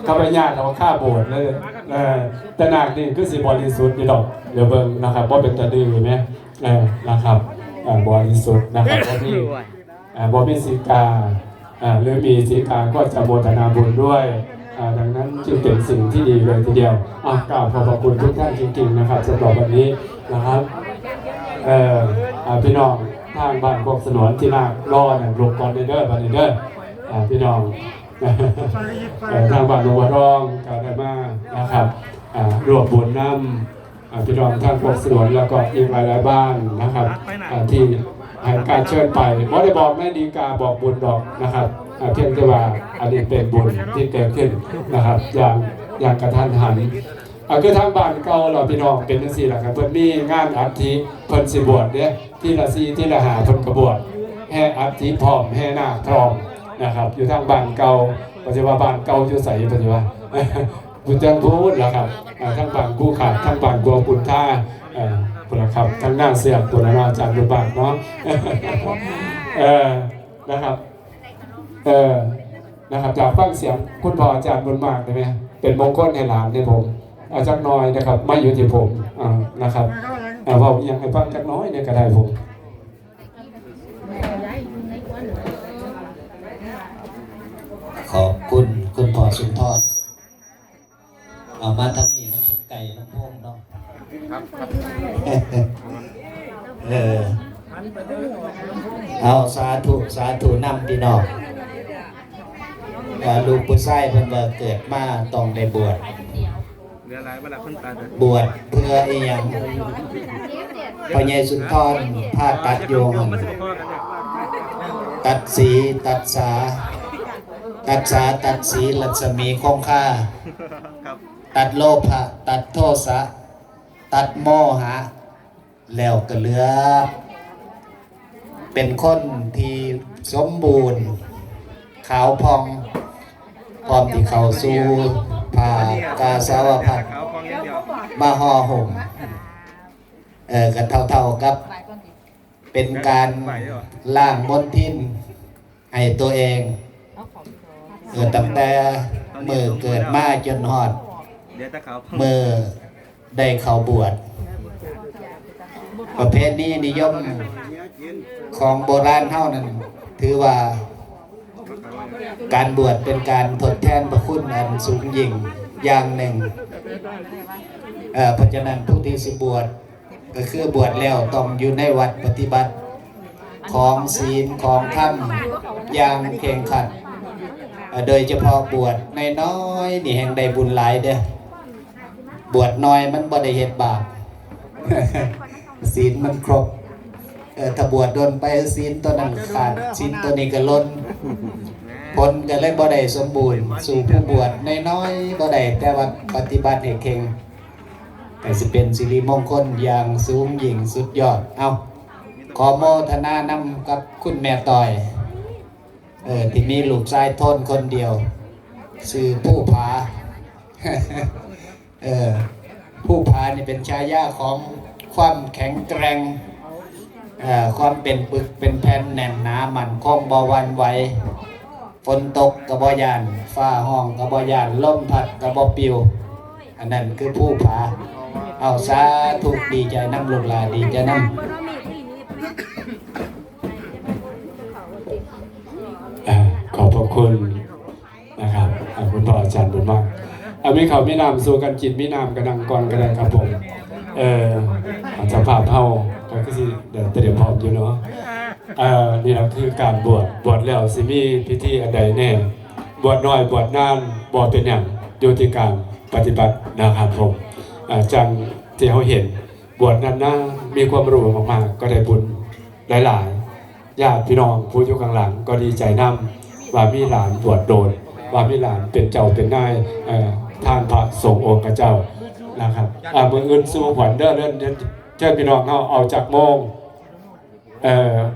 ข้าพเจ้าเราฆ่าโบสถ์เลยแต่นาคนี่คือสิบริสุทธิ์อยู่ดอกเดี๋ยวเบิ่งนะครับว่าเป็นตะดื้อไหมนะครับบริสุทธิ์นะครับบ่มีสีกาหรือมีสีกาก็จะโมทนาบุญด้วยดังนั้นจึงเป็นสิ่งที่ดีเลยทีเดียวกราบขอบพระคุณทุกท่านจริงๆนะครับสำหรับวันนี้นะครับพี่น้องทางบ้านกบสนวนที่นาครอเนี่ยลงก่อนเด้อบัดนี้เด้อพี่น้องทางบ้านหลวงพ่อรองกาได้มานะครับรวมบุญน้ำพี่น้องทางกบสนวนแล้วก็อีกหลายๆบ้านนะครับที่ให้การเชิญไปไม่ได้บอกแม่ดีกาบอกบุญดอกนะครับเพียงแต่ว่าอันนี้เป็นบุญที่เกิดขึ้นนะครับอย่างกระทันหันคือทางบ้านเก่าเราพี่น้องเป็นจังซี่แหละครับเพิ่นมีงานอัฐิเพิ่นสิบวชเนี่ยที่ละ4ที่ละ5เพิ่นก็บวชแห่อัฐิพร้อมแห่นาคพร้อมนะครับอยู่ทางบ้านเก่าปัจจุบันบ้านเก่าอยู่ไสปัจจุบันบุญจังพูดล่ะครับทางบ้านกู้ขาดทางบ้านกัวกุนท่าพุ่นล่ะครับทางหน้าเสียบตัวละอาจารย์บุญบากเนาะนะครับนะครับจากฟังเสียงคุณพ่ออาจารย์บุญมากได้ไหมเป็นมงคลให้หลานในผมอาจารย์น้อยนะครับไม่อยู่ที่ผมนะครับว่าอย่างให้ฟังจักน้อยเนี่ยก็ได้ผมขอบคุณคุณพ่อสุนทรเอามาทำนี่น้ำไก่น้ำพงเนาะเอาสาธุนำพี่น้องลูกผู้ชายเพิ่นว่าเกิดมาต้องได้บวชเพื่ออีหยังพ่อใหญ่สุนทรผ้าตัดโยงตัดสีตัดสาตัดสีรัศมีคงค่าตัดโลภะตัดโทสะตัดโมหะแล้วก็เหลือเป็นคนที่สมบูรณ์ขาวพองพร้อมที่เข้าสู่ภากาสาวพัดมาห่อห่มกันเท่าๆกับเป็นการล้างมลทินให้ตัวเองตั้งแต่มือเกิดมาจนฮอดมือได้เข้าบวชประเพณีนิยมของโบราณเท่านั้นถือว่าการบวชเป็นการทดแทนพระคุณอันสูงยิ่งอย่างหนึ่งเพราะฉะนั้นผู้ที่สิบวชก็คือบวชแล้วต้องอยู่ในวัดปฏิบัติของศีลของธรรมอย่างเคร่งครัดโดยเฉพาะบวชน้อยๆนี่แห่งใดบุญหลายเด้อบวชน้อยมันบ่ได้เฮ็ดบาป ศีลมันครบถ้าบวชโดนไปศีลตัวนั้นขาดศีลตัวนี้ก็ล้นผลก็เลยบ่ได้สมบูรณ์สู่ผู้บวชน้อยๆบ่ได้แต่ว่าปฏิบัติให้เก่งแต่สิเป็นสิริมงคลอย่างสูงยิ่งสุดยอดเอาขอโมทนานำกับคุณแม่ต่อยที่มีลูกชายทนคนเดียวชื่อผู้ผา ผู้ผานี่เป็นฉายาของความแข็งแกร่งความเป็นปึกเป็นแผ่นแน่นหนามั่นคงบ่หวั่นไหวฝนตกกระบอยานฟ้าห้องกระบอยานลมพัดกระบอปิวอันนั้นคือผู้ผาเอาสาธุดีใจน้ำลูกหลานดีใจน้ำขอบพระคุณนะครับคุณพ่ออาจารย์บุญมากมีเขามีนามสู่กันจิตมีนามกระดังกรกระดังครับผมสภาพเฮาก็คือสิเดี๋ยวพร้อมอยู่เนาะนี่แหละคือการบวชแล้วสิมีพิธีอันใดแน่บวชน้อยบวชนานบ่เป็นอย่างอยู่ที่การปฏิบัตินะครับผมจังที่เขาเห็นบวชนานๆมีความรู้มากๆก็ได้บุญหลายๆญาติพี่น้องผู้อยู่ข้างหลังก็ดีใจนำว่ามีหลานบวชโดนว่ามีหลานเป็นเจ้าเป็นนายท่านพระสงฆ์องค์เจ้านะครับเมื่อเงินสู้ขวัญเด้อเลื่อนเชิญพี่น้องเอาจากโมง